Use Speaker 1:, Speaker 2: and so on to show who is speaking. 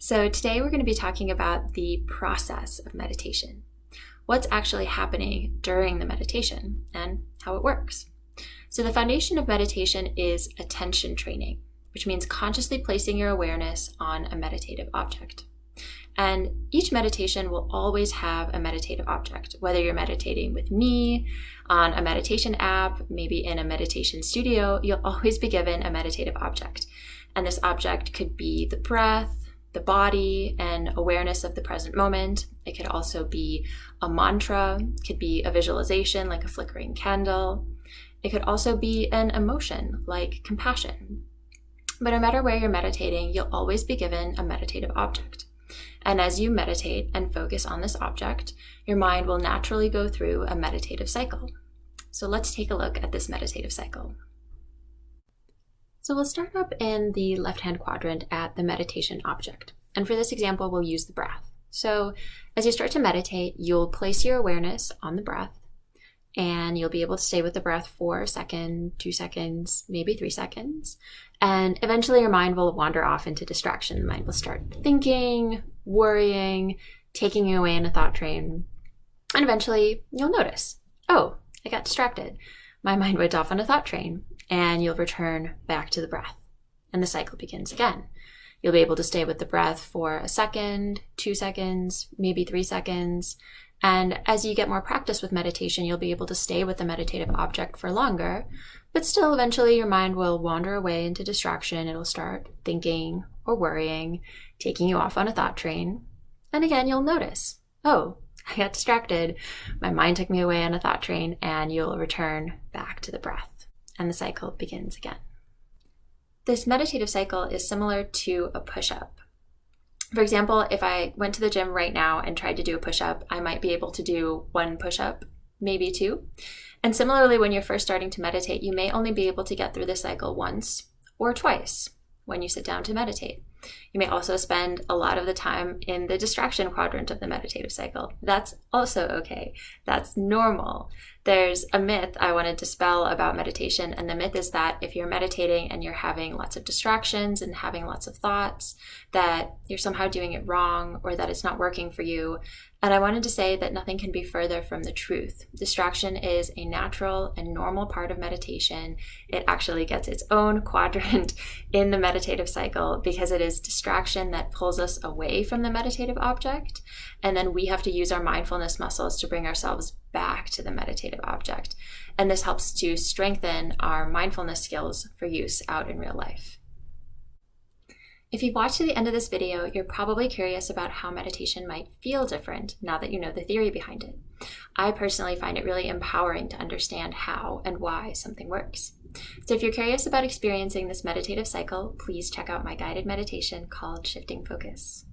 Speaker 1: So today we're going to be talking about the process of meditation. What's actually happening during the meditation and how it works. So the foundation of meditation is attention training, which means consciously placing your awareness on a meditative object. And each meditation will always have a meditative object, whether you're meditating with me, on a meditation app, maybe in a meditation studio, you'll always be given a meditative object. And this object could be the breath, the body, and awareness of the present moment. It could also be a mantra, it could be a visualization like a flickering candle. It could also be an emotion like compassion. But no matter where you're meditating, you'll always be given a meditative object. And as you meditate and focus on this object, your mind will naturally go through a meditative cycle. So let's take a look at this meditative cycle. So we'll start up in the left-hand quadrant at the meditation object. And for this example, we'll use the breath. So as you start to meditate, you'll place your awareness on the breath, and you'll be able to stay with the breath for a second, 2 seconds, maybe 3 seconds. And eventually your mind will wander off into distraction. The mind will start thinking, worrying, taking you away in a thought train. And eventually you'll notice, oh, I got distracted. My mind went off on a thought train. And you'll return back to the breath. And the cycle begins again. You'll be able to stay with the breath for a second, 2 seconds, maybe 3 seconds. And as you get more practice with meditation, you'll be able to stay with the meditative object for longer. But still, eventually your mind will wander away into distraction. It'll start thinking or worrying, taking you off on a thought train. And again, you'll notice, oh, I got distracted. My mind took me away on a thought train, and you'll return back to the breath. And the cycle begins again. This meditative cycle is similar to a push-up. For example, if I went to the gym right now and tried to do a push-up, I might be able to do 1 push-up, maybe 2. And similarly, when you're first starting to meditate, you may only be able to get through the cycle once or twice when you sit down to meditate. You may also spend a lot of the time in the distraction quadrant of the meditative cycle. That's also okay. That's normal. There's a myth I want to dispel about meditation, and the myth is that if you're meditating and you're having lots of distractions and having lots of thoughts, that you're somehow doing it wrong or that it's not working for you. And I wanted to say that nothing can be further from the truth. Distraction is a natural and normal part of meditation. It actually gets its own quadrant in the meditative cycle because it is distraction that pulls us away from the meditative object. And then we have to use our mindfulness muscles to bring ourselves back to the meditative object. And this helps to strengthen our mindfulness skills for use out in real life. If you've watched to the end of this video, you're probably curious about how meditation might feel different now that you know the theory behind it. I personally find it really empowering to understand how and why something works. So if you're curious about experiencing this meditative cycle, please check out my guided meditation called Shifting Focus.